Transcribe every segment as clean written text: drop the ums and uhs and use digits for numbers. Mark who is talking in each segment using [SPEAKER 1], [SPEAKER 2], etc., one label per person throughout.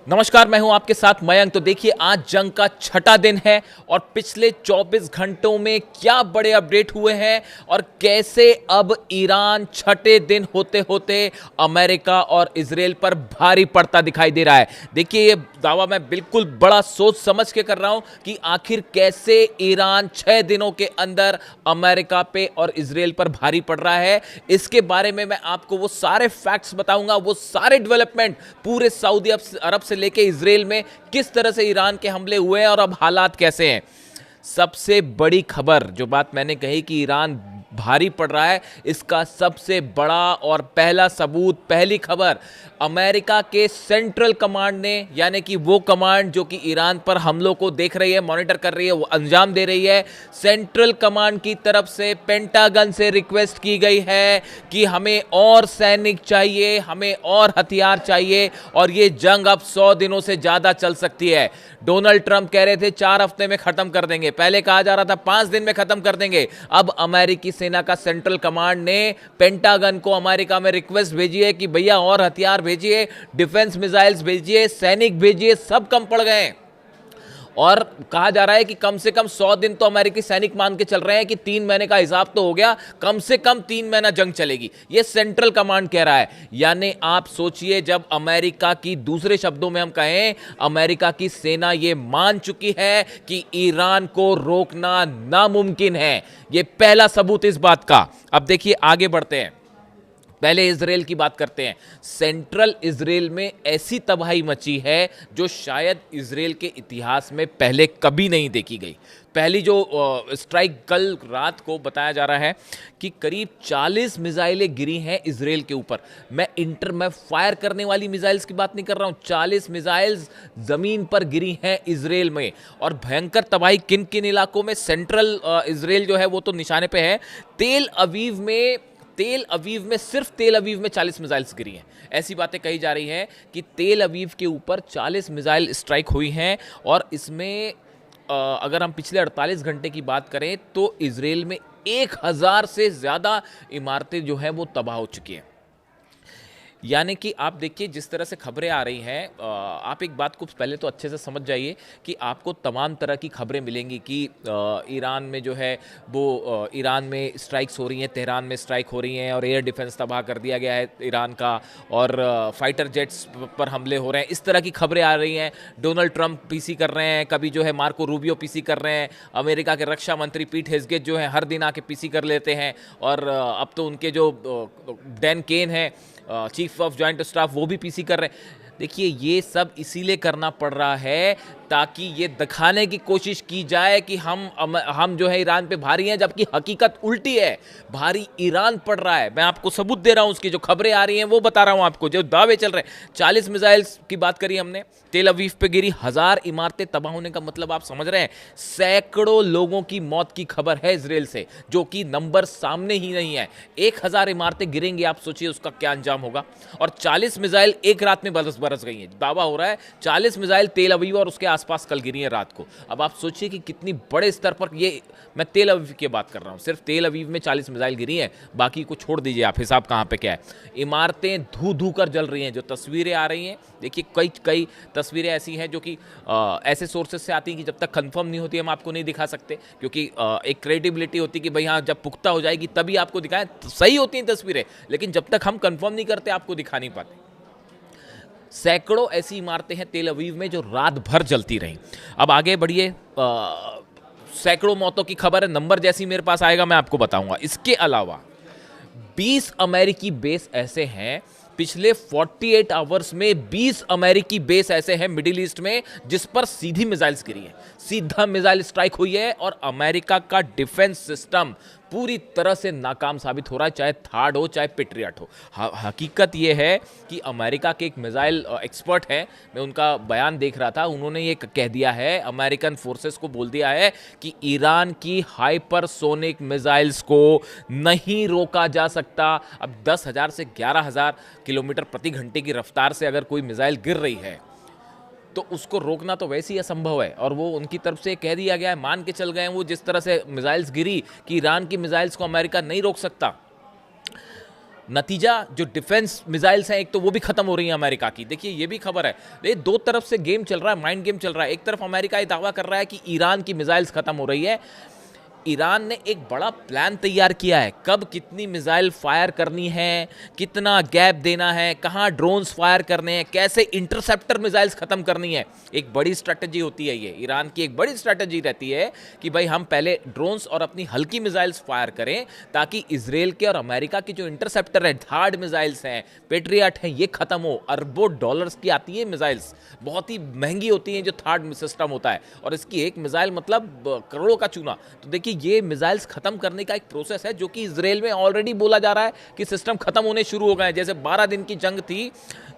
[SPEAKER 1] नमस्कार, मैं हूं आपके साथ मयंक। तो देखिए, आज जंग का छठा दिन है और पिछले 24 घंटों में क्या बड़े अपडेट हुए हैं और कैसे अब ईरान छठे दिन होते होते अमेरिका और इजराइल पर भारी पड़ता दिखाई दे रहा है। देखिए, ये दावा मैं बिल्कुल बड़ा सोच समझ के कर रहा हूं कि आखिर कैसे ईरान 6 दिनों के अंदर अमेरिका पे और इजराइल पर भारी पड़ रहा है। इसके बारे में मैं आपको वो सारे फैक्ट्स बताऊंगा, वो सारे डेवलपमेंट पूरे सऊदी अरब से लेके इजराइल में किस तरह से ईरान के हमले हुए हैं और अब हालात कैसे हैं। सबसे बड़ी खबर, जो बात मैंने कही कि ईरान भारी पड़ रहा है, इसका सबसे बड़ा और पहला सबूत, पहली खबर, अमेरिका के सेंट्रल कमांड ने, यानी कि वो कमांड जो कि ईरान पर हमलों को देख रही है, मॉनिटर कर रही है, वो अंजाम दे रही है। सेंट्रल कमांड की तरफ से पेंटागन से रिक्वेस्ट की गई है कि हमें और सैनिक चाहिए, हमें और हथियार चाहिए और ये जंग अब 100 दिनों से ज्यादा चल सकती है। डोनाल्ड ट्रंप कह रहे थे 4 हफ्ते में खत्म कर देंगे, पहले कहा जा रहा था 5 दिन में खत्म कर देंगे। अब अमेरिकी सेना का सेंट्रल कमांड ने पेंटागन को अमेरिका में रिक्वेस्ट भेजी है कि भैया और हथियार भेजिए, डिफेंस मिसाइल्स भेजिए, सैनिक भेजिए। सब कम पड़ गए और कहा जा रहा है कि कम से कम 100 दिन तो अमेरिकी सैनिक मान के चल रहे हैं कि 3 महीने का हिसाब तो हो गया, कम से कम 3 महीना जंग चलेगी, ये सेंट्रल कमांड कह रहा है। यानी आप सोचिए, जब अमेरिका की, दूसरे शब्दों में हम कहें, अमेरिका की सेना ये मान चुकी है कि ईरान को रोकना नामुमकिन है। ये पहला सबूत इस बात का। अब देखिए, आगे बढ़ते हैं, पहले इजराइल की बात करते हैं। सेंट्रल इजराइल में ऐसी तबाही मची है जो शायद इजराइल के इतिहास में पहले कभी नहीं देखी गई। पहली जो स्ट्राइक कल रात को बताया जा रहा है कि करीब 40 मिसाइलें गिरी हैं इजराइल के ऊपर। मैं फायर करने वाली मिसाइल्स की बात नहीं कर रहा हूं, 40 मिसाइल्स जमीन पर गिरी हैं इजराइल में। और भयंकर तबाही किन किन इलाकों में, सेंट्रल इजराइल जो है वो तो निशाने पे है। सिर्फ तेल अवीव में 40 मिसाइल्स गिरी हैं। ऐसी बातें कही जा रही हैं कि तेल अवीव के ऊपर 40 मिसाइल स्ट्राइक हुई हैं। और इसमें अगर हम पिछले 48 घंटे की बात करें तो इजराइल में 1000 से ज़्यादा इमारतें जो हैं वो तबाह हो चुकी हैं। यानी कि आप देखिए, जिस तरह से खबरें आ रही हैं, आप एक बात को पहले तो अच्छे से समझ जाइए कि आपको तमाम तरह की खबरें मिलेंगी कि ईरान में जो है वो ईरान में स्ट्राइक्स हो रही हैं, तेहरान में स्ट्राइक हो रही हैं और एयर डिफेंस तबाह कर दिया गया है ईरान का, और फाइटर जेट्स पर हमले हो रहे हैं। इस तरह की खबरें आ रही हैं। डोनाल्ड ट्रंप पीसी कर रहे हैं, कभी जो है मार्को रूबियो पीसी कर रहे हैं, अमेरिका के रक्षा मंत्री पीट हेग्सेट जो है हर दिन आके पीसी कर लेते हैं, और अब तो उनके जो डैन केन है, चीफ ऑफ जॉइंट स्टाफ, वो भी पीसी कर रहे हैं। देखिए, ये सब इसीलिए करना पड़ रहा है ताकि ये दिखाने की कोशिश की जाए कि हम जो है ईरान पे भारी हैं, जबकि हकीकत उल्टी है, भारी ईरान पड़ रहा है। मैं आपको सबूत दे रहा हूं, उसकी जो खबरें आ रही हैं वो बता रहा हूं आपको, जो दावे चल रहे हैं। 40 मिसाइल्स की बात करी हमने, तेल अवीव पे गिरी, 1000 इमारतें तबाह होने का मतलब आप समझ रहे हैं। सैकड़ों लोगों की मौत की खबर है इजराइल से, जो कि नंबर सामने ही नहीं है। 1000 इमारतें गिरेंगी, आप सोचिए उसका क्या अंजाम होगा। और 40 मिसाइल एक रात में बरस गई हैं। दावा हो रहा है 40 मिसाइल तेल अवीव और उसके आसपास कल गिरी है रात को। अब आप सोचिए कि कितनी बड़े स्तर पर, ये मैं तेल अवीव की बात कर रहा हूं, सिर्फ तेल अवीव में 40 मिसाइल गिरी हैं, बाकी को छोड़ दीजिए आप, हिसाब कहां पे क्या है। इमारतें धू धू कर जल रही हैं। जो तस्वीरें आ रही हैं, देखिए, कई तस्वीरें ऐसी हैं जो कि ऐसे सोर्सेज से आती हैं कि जब तक कंफर्म नहीं होती हम आपको नहीं दिखा सकते, क्योंकि एक क्रेडिबिलिटी होती है कि भाई हाँ, जब पुख्ता हो जाएगी तभी आपको दिखाएं। सही होती हैं तस्वीरें, लेकिन जब तक हम कंफर्म नहीं करते आपको दिखा नहीं पाते। सैकड़ों ऐसी इमारतें हैं तेल अवीव में जो रात भर जलती रहीं। अब आगे बढ़िए, सैकड़ों मौतों की खबर है, नंबर जैसी मेरे पास आएगा मैं आपको बताऊंगा। इसके अलावा 20 अमेरिकी बेस ऐसे हैं, पिछले 48 आवर्स में 20 अमेरिकी बेस ऐसे हैं मिडिल ईस्ट में जिस पर सीधी मिसाइल्स गिरी हैं, सीधा मिसाइल स्ट्राइक हुई है। और अमेरिका का डिफेंस सिस्टम पूरी तरह से नाकाम साबित हो रहा है, चाहे थार्ड हो चाहे पेट्रियट हो। हकीकत यह है कि अमेरिका के एक मिसाइल एक्सपर्ट हैं, मैं उनका बयान देख रहा था, उन्होंने ये कह दिया है, अमेरिकन फोर्सेस को बोल दिया है कि ईरान की हाइपरसोनिक मिसाइल्स को नहीं रोका जा सकता। अब 10,000 से 11,000 किलोमीटर प्रति घंटे की रफ्तार से अगर कोई मिसाइल गिर रही है तो उसको रोकना तो वैसे ही असंभव है। और वो उनकी तरफ से कह दिया गया है, मान के चल गए हैं वो, जिस तरह से मिसाइल्स गिरी, कि ईरान की मिसाइल्स को अमेरिका नहीं रोक सकता। नतीजा जो डिफेंस मिसाइल्स हैं एक तो वो भी खत्म हो रही है अमेरिका की। देखिए ये भी खबर है, ये दो तरफ से गेम चल रहा है, माइंड गेम चल रहा है। एक तरफ अमेरिका ये दावा कर रहा है कि ईरान की मिसाइल्स खत्म हो रही है। ईरान ने एक बड़ा प्लान तैयार किया है, कब कितनी मिसाइल फायर करनी है, कितना गैप देना है, कहां ड्रोन्स फायर करने हैं, कैसे इंटरसेप्टर मिसाइल्स खत्म करनी है। एक बड़ी स्ट्रैटेजी होती है ये, ईरान की एक बड़ी स्ट्रैटेजी रहती है कि भाई हम पहले ड्रोन्स और अपनी हल्की मिसाइल्स फायर करें ताकि इजराइल के और अमेरिका की जो इंटरसेप्टर है, थार्ड मिसाइल्स हैं, पेट्रियट हैं, ये खत्म हो। अरबों डॉलर्स की आती है मिसाइल्स, बहुत ही महंगी होती हैं जो थार्ड सिस्टम होता है, और इसकी एक मिसाइल मतलब करोड़ों का चूना। तो देखिए ये मिसाइल्स खत्म करने का एक प्रोसेस है जो कि इजराइल में ऑलरेडी बोला जा रहा है कि सिस्टम खत्म होने शुरू हो गए हैं। जैसे 12 दिन की जंग थी,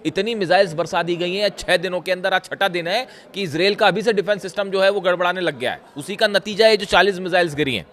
[SPEAKER 1] इतनी मिसाइल्स बरसा दी गई हैं 6 दिनों के अंदर, आज छठा दिन है कि इजराइल का अभी से डिफेंस सिस्टम जो है वो गड़बड़ाने लग गया है। उसी का नतीजा है जो 40 मिसाइल्स गिरी हैं।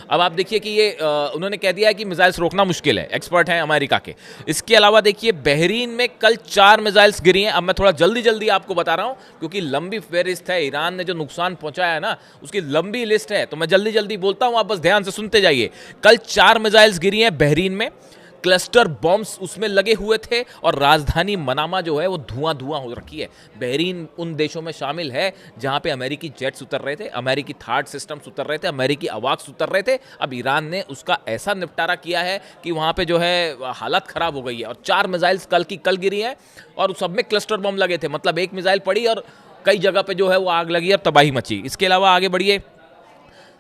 [SPEAKER 1] अब आप देखिए कि ये उन्होंने कह दिया है कि मिसाइल्स रोकना मुश्किल है, एक्सपर्ट हैं अमेरिका के। इसके अलावा देखिए बहरीन में कल 4 मिसाइल्स गिरी हैं। अब मैं थोड़ा जल्दी जल्दी आपको बता रहा हूं क्योंकि लंबी फेहरिस्त है, ईरान ने जो नुकसान पहुंचाया है ना उसकी लंबी लिस्ट है, तो मैं जल्दी जल्दी बोलता हूं, आप बस ध्यान से सुनते जाइए। कल 4 मिसाइल्स गिरी हैं बहरीन में, क्लस्टर बॉम्ब्स उसमें लगे हुए थे, और राजधानी मनामा जो है वो धुआं धुआं हो रखी है। बहरीन उन देशों में शामिल है जहां पे अमेरिकी जेट्स उतर रहे थे, अमेरिकी थार्ड सिस्टम्स उतर रहे थे, अमेरिकी अवाक्स उतर रहे थे। अब ईरान ने उसका ऐसा निपटारा किया है कि वहां पे जो है हालत खराब हो गई है। और 4 मिसाइल्स कल की कल गिरी है और सब में क्लस्टर बम लगे थे, मतलब एक मिसाइल पड़ी और कई जगह पे जो है वो आग लगी और तबाही मची। इसके अलावा आगे बढ़िए,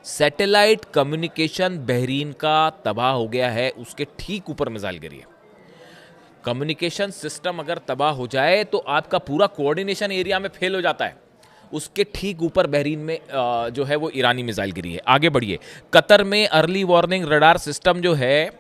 [SPEAKER 1] सैटेलाइट कम्युनिकेशन बहरीन का तबाह हो गया है, उसके ठीक ऊपर मिसाइल गिरी है। कम्युनिकेशन सिस्टम अगर तबाह हो जाए तो आपका पूरा कोऑर्डिनेशन एरिया में फेल हो जाता है। उसके ठीक ऊपर बहरीन में जो है वो ईरानी मिसाइल गिरी है। आगे बढ़िए, कतर में अर्ली वार्निंग रडार सिस्टम जो है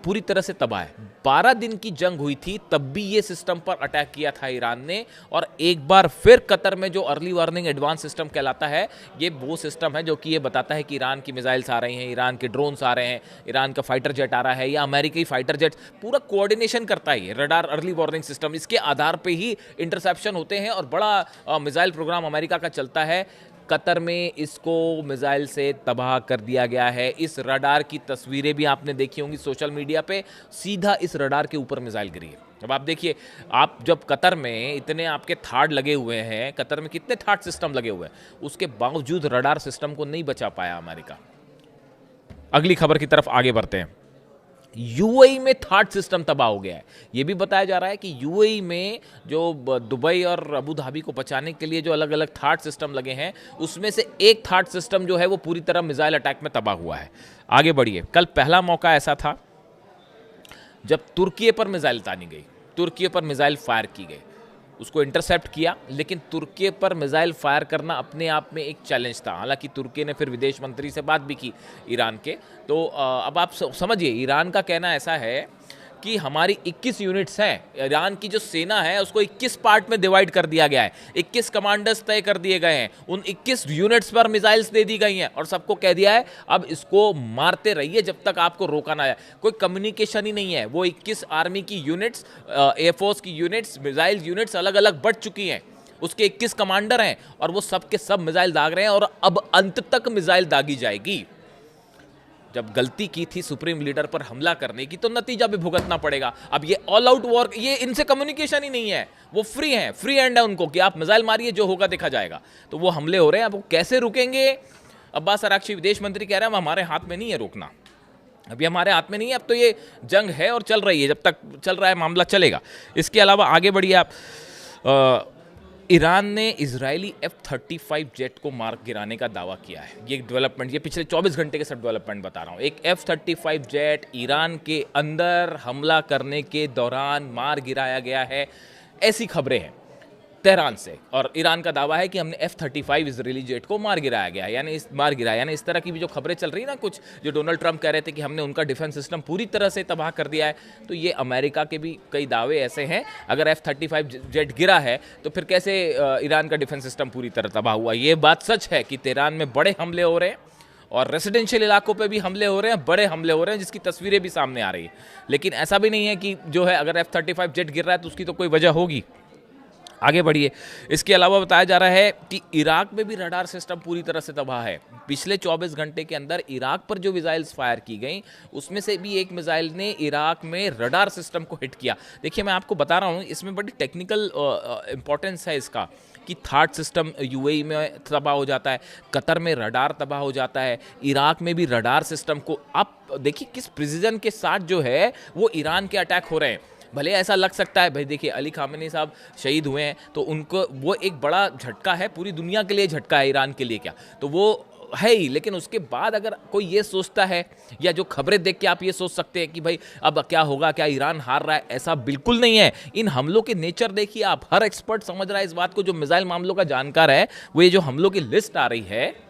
[SPEAKER 1] पूरी तरह से तबाह है। 12 दिन की जंग हुई थी तब भी ये सिस्टम पर अटैक किया था ईरान ने, और एक बार फिर कतर में जो अर्ली वार्निंग एडवांस सिस्टम कहलाता है, ये वो सिस्टम है जो कि ये बताता है कि ईरान की मिसाइल्स आ रही हैं, ईरान के ड्रोन्स आ रहे हैं, ईरान का फाइटर जेट आ रहा है या अमेरिकी फाइटर जेट, पूरा कोऑर्डिनेशन करता है ये रडार अर्ली वार्निंग सिस्टम। इसके आधार पर ही इंटरसेप्शन होते हैं और बड़ा मिसाइल प्रोग्राम अमेरिका का चलता है। कतर में इसको मिसाइल से तबाह कर दिया गया है। इस रडार की तस्वीरें भी आपने देखी होंगी सोशल मीडिया पे, सीधा इस रडार के ऊपर मिसाइल गिरी है। अब आप देखिए, आप जब कतर में इतने आपके थार्ड लगे हुए हैं, कतर में कितने थार्ड सिस्टम लगे हुए हैं, उसके बावजूद रडार सिस्टम को नहीं बचा पाया अमेरिका। अगली खबर की तरफ आगे बढ़ते हैं। यूएई में थार्ड सिस्टम तबाह हो गया है। यह भी बताया जा रहा है कि यूएई में जो दुबई और अबू धाबी को बचाने के लिए जो अलग अलग थार्ड सिस्टम लगे हैं, उसमें से एक थार्ड सिस्टम जो है वो पूरी तरह मिसाइल अटैक में तबाह हुआ है। आगे बढ़िए, कल पहला मौका ऐसा था जब तुर्की पर मिसाइल तानी गई, तुर्की पर मिसाइल फायर की गई, उसको इंटरसेप्ट किया। लेकिन तुर्की पर मिसाइल फायर करना अपने आप में एक चैलेंज था। हालांकि तुर्की ने फिर विदेश मंत्री से बात भी की ईरान के। तो अब आप समझिए, ईरान का कहना ऐसा है कि हमारी 21 यूनिट्स हैं, ईरान की जो सेना है उसको 21 पार्ट में डिवाइड कर दिया गया है, 21 कमांडर्स तय कर दिए गए हैं, उन 21 यूनिट्स पर मिसाइल्स दे दी गई हैं और सबको कह दिया है अब इसको मारते रहिए जब तक आपको रोका ना जाए। कोई कम्युनिकेशन ही नहीं है। वो 21 आर्मी की यूनिट्स, एयरफोर्स की यूनिट्स, मिसाइल यूनिट्स अलग अलग बढ़ चुकी हैं, उसके 21 कमांडर हैं और वो सब के सब मिसाइल दाग रहे हैं और अब अंत तक मिसाइल दागी जाएगी। जब गलती की थी सुप्रीम लीडर पर हमला करने की तो नतीजा भी भुगतना पड़ेगा। अब ये ऑल आउट वॉर, ये इनसे कम्युनिकेशन ही नहीं है, वो फ्री हैं, फ्री हैंड है उनको कि आप मिसाइल मारिए, जो होगा देखा जाएगा। तो वो हमले हो रहे हैं, अब वो कैसे रुकेंगे? अब्बास अराक्ची विदेश मंत्री कह रहे हैं हमारे हाथ में नहीं है रोकना, अभी हमारे हाथ में नहीं है, अब तो ये जंग है और चल रही है, जब तक चल रहा है मामला चलेगा। इसके अलावा आगे बढ़िए आप, ईरान ने इजरायली F-35 जेट को मार गिराने का दावा किया है। ये डेवलपमेंट, ये पिछले 24 घंटे के सब डेवलपमेंट बता रहा हूँ। एक F-35 जेट ईरान के अंदर हमला करने के दौरान मार गिराया गया है, ऐसी खबरें हैं तेहरान से। और ईरान का दावा है कि हमने F-35 इजरायली जेट को मार गिराया गया, यानी इस तरह की भी जो खबरें चल रही है ना, कुछ जो डोनाल्ड ट्रंप कह रहे थे कि हमने उनका डिफेंस सिस्टम पूरी तरह से तबाह कर दिया है, तो ये अमेरिका के भी कई दावे ऐसे हैं। अगर F-35 जेट गिरा है तो फिर कैसे ईरान का डिफेंस सिस्टम पूरी तरह तबाह हुआ? ये बात सच है कि तेहरान में बड़े हमले हो रहे हैं और रेसिडेंशियल इलाकों पे भी हमले हो रहे हैं, बड़े हमले हो रहे हैं, जिसकी तस्वीरें भी सामने आ रही है। लेकिन ऐसा भी नहीं है कि जो है अगर F-35 जेट गिर रहा है तो उसकी तो कोई वजह होगी। आगे बढ़िए। इसके अलावा बताया जा रहा है कि इराक में भी रडार सिस्टम पूरी तरह से तबाह है। पिछले 24 घंटे के अंदर इराक पर जो मिसाइल्स फायर की गई, उसमें से भी एक मिसाइल ने इराक में रडार सिस्टम को हिट किया। देखिए, मैं आपको बता रहा हूँ, इसमें बड़ी टेक्निकल इंपॉर्टेंस है इसका, कि थार्ड सिस्टम यूएई में तबाह हो जाता है, कतर में रडार तबाह हो जाता है, इराक में भी रडार सिस्टम को। आप देखिए किस प्रिसीजन के साथ जो है वो ईरान के अटैक हो रहे हैं। भले ऐसा लग सकता है, भाई देखिए अली खामेनी साहब शहीद हुए हैं तो उनको वो एक बड़ा झटका है, पूरी दुनिया के लिए झटका है, ईरान के लिए क्या, तो वो है ही। लेकिन उसके बाद अगर कोई ये सोचता है, या जो खबरें देख के आप ये सोच सकते हैं कि भाई अब क्या होगा, क्या ईरान हार रहा है, ऐसा बिल्कुल नहीं है। इन हमलों के नेचर देखिए आप, हर एक्सपर्ट समझ रहा है इस बात को, जो मिसाइल मामलों का जानकार है, वो ये जो हमलों की लिस्ट आ रही है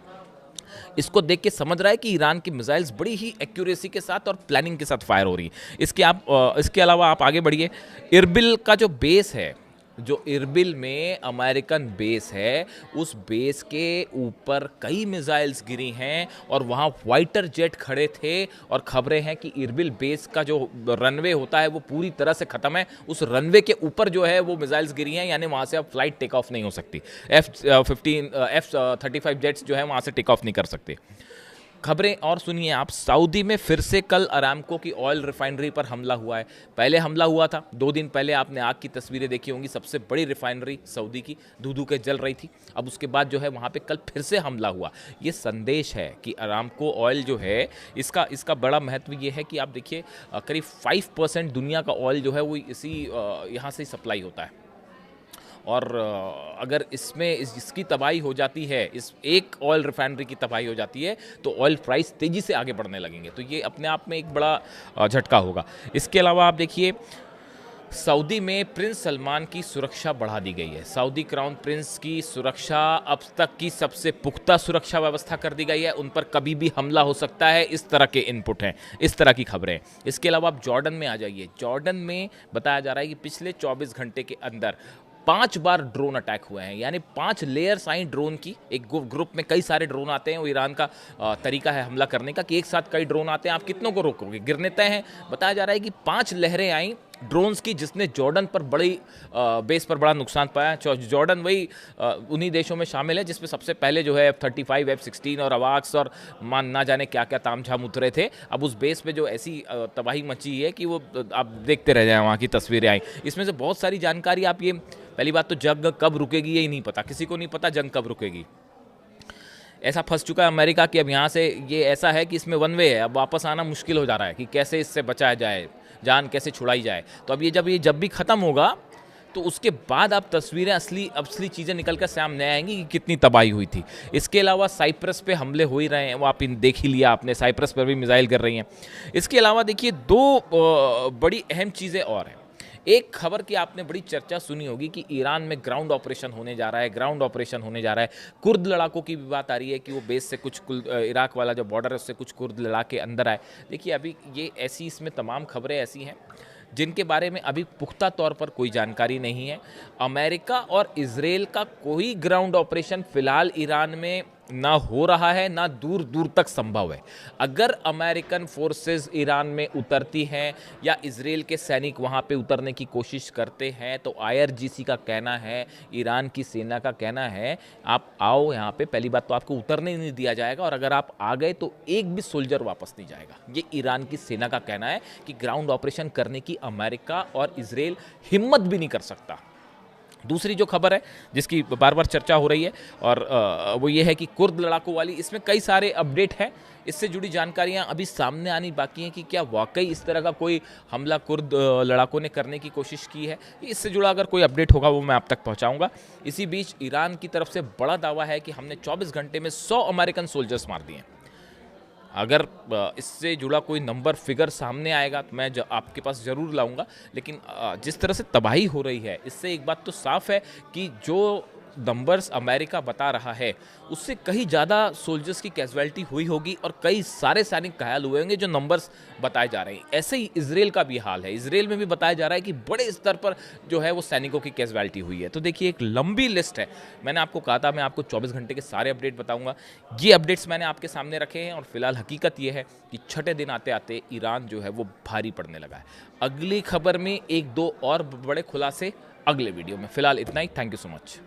[SPEAKER 1] इसको देख के समझ रहा है कि ईरान की मिसाइल्स बड़ी ही एक्यूरेसी के साथ और प्लानिंग के साथ फायर हो रही है। इसके अलावा आप आगे बढ़िए। इरबिल का जो बेस है, जो इरबिल में अमेरिकन बेस है, उस बेस के ऊपर कई मिसाइल्स गिरी हैं और वहाँ फाइटर जेट खड़े थे, और खबरें हैं कि इरबिल बेस का जो रनवे होता है वो पूरी तरह से ख़त्म है। उस रनवे के ऊपर जो है वो मिसाइल्स गिरी हैं, यानी वहाँ से अब फ्लाइट टेक ऑफ नहीं हो सकती। F-35 जेट्स जो है वहाँ से टेक ऑफ नहीं कर सकते। खबरें और सुनिए आप, सऊदी में फिर से कल अरामको की ऑयल रिफाइनरी पर हमला हुआ है। पहले हमला हुआ था 2 दिन पहले, आपने आग की तस्वीरें देखी होंगी, सबसे बड़ी रिफाइनरी सऊदी की धू धू के जल रही थी। अब उसके बाद जो है वहाँ पे कल फिर से हमला हुआ। ये संदेश है कि अरामको ऑयल जो है, इसका बड़ा महत्व ये है कि आप देखिए करीब 5% दुनिया का ऑयल जो है वो इसी यहाँ से सप्लाई होता है। और अगर इसकी तबाही हो जाती है, इस एक ऑयल रिफाइनरी की तबाही हो जाती है, तो ऑयल प्राइस तेज़ी से आगे बढ़ने लगेंगे। तो ये अपने आप में एक बड़ा झटका होगा। इसके अलावा आप देखिए, सऊदी में प्रिंस सलमान की सुरक्षा बढ़ा दी गई है। सऊदी क्राउन प्रिंस की सुरक्षा अब तक की सबसे पुख्ता सुरक्षा व्यवस्था कर दी गई है। उन पर कभी भी हमला हो सकता है, इस तरह के इनपुट हैं, इस तरह की खबरें। इसके अलावा आप जॉर्डन में आ जाइए। जॉर्डन में बताया जा रहा है कि पिछले 24 घंटे के अंदर 5 बार ड्रोन अटैक हुए हैं, यानी 5 लेयर्स आई ड्रोन की। एक ग्रुप में कई सारे ड्रोन आते हैं, वो ईरान का तरीका है हमला करने का, कि एक साथ कई ड्रोन आते हैं, आप कितनों को रोकोगे, गिरने तय हैं। बताया जा रहा है कि 5 लहरें आई ड्रोन्स की, जिसने जॉर्डन पर बड़ी बेस पर बड़ा नुकसान पाया। जॉर्डन वही उन्हीं देशों में शामिल है जिसमें सबसे पहले जो है F-35, F-16 और अवाक्स और मान ना जाने क्या क्या तामझाम उतरे थे। अब उस बेस पे जो ऐसी तबाही मची है कि वो आप देखते रह जाएं, वहाँ की तस्वीरें आई। इसमें से बहुत सारी जानकारी आप ये, पहली बात तो जंग कब रुकेगी ये ही नहीं पता, किसी को नहीं पता जंग कब रुकेगी। ऐसा फंस चुका है अमेरिका कि अब यहाँ से ये ऐसा है कि इसमें वन वे है, अब वापस आना मुश्किल हो जा रहा है कि कैसे इससे बचाया जाए, जान कैसे छुड़ाई जाए। तो अब ये जब भी ख़त्म होगा तो उसके बाद आप तस्वीरें असली चीज़ें निकल कर सामने आएंगी कि कितनी तबाही हुई थी। इसके अलावा साइप्रस पे हमले हो ही रहे हैं, वो आप देख ही लिया आपने, साइप्रस पर भी मिसाइल कर रही हैं। इसके अलावा देखिए 2 बड़ी अहम चीज़ें और हैं। एक खबर की आपने बड़ी चर्चा सुनी होगी कि ईरान में ग्राउंड ऑपरेशन होने जा रहा है, कुर्द लड़ाकों की भी बात आ रही है कि वो बेस से कुछ इराक वाला जो बॉर्डर है उससे कुछ कुर्द लड़ाके अंदर आए। देखिए अभी ये इसमें तमाम खबरें ऐसी हैं जिनके बारे में अभी पुख्ता तौर पर कोई जानकारी नहीं है। अमेरिका और इजराइल का कोई ग्राउंड ऑपरेशन फिलहाल ईरान में ना हो रहा है, ना दूर दूर तक संभव है। अगर अमेरिकन फोर्सेस ईरान में उतरती हैं या इजराइल के सैनिक वहां पे उतरने की कोशिश करते हैं, तो आईआरजीसी का कहना है, ईरान की सेना का कहना है, आप आओ यहाँ पे, पहली बात तो आपको उतरने नहीं दिया जाएगा, और अगर आप आ गए तो एक भी सोल्जर वापस नहीं जाएगा। ये ईरान की सेना का कहना है कि ग्राउंड ऑपरेशन करने की अमेरिका और इजराइल हिम्मत भी नहीं कर सकता। दूसरी जो खबर है जिसकी बार बार चर्चा हो रही है, और वो ये है कि कुर्द लड़ाकों वाली, इसमें कई सारे अपडेट हैं, इससे जुड़ी जानकारियां अभी सामने आनी बाकी हैं कि क्या वाकई इस तरह का कोई हमला कुर्द लड़ाकों ने करने की कोशिश की है। इससे जुड़ा अगर कोई अपडेट होगा वो मैं आप तक पहुंचाऊंगा। इसी बीच ईरान की तरफ से बड़ा दावा है कि हमने 24 घंटे में 100 अमेरिकन सोल्जर्स मार दिए हैं। अगर इससे जुड़ा कोई नंबर फिगर सामने आएगा तो मैं आपके पास ज़रूर लाऊंगा, लेकिन जिस तरह से तबाही हो रही है, इससे एक बात तो साफ है कि जो नंबर्स अमेरिका बता रहा है उससे कहीं ज़्यादा सोल्जर्स की कैजुअलिटी हुई होगी और कई सारे सैनिक घायल हुए होंगे जो नंबर्स बताए जा रहे हैं। ऐसे ही इजराइल का भी हाल है, इजराइल में भी बताया जा रहा है कि बड़े स्तर पर जो है वो सैनिकों की कैजुअलिटी हुई है। तो देखिए एक लंबी लिस्ट है, मैंने आपको कहा था मैं आपको 24 घंटे के सारे अपडेट बताऊंगा। ये अपडेट्स मैंने आपके सामने रखे हैं, और फिलहाल हकीकत ये है कि छठे दिन आते आते ईरान जो है वो भारी पड़ने लगा है। अगली खबर में 1-2 और बड़े खुलासे अगले वीडियो में। फिलहाल इतना ही, थैंक यू सो मच।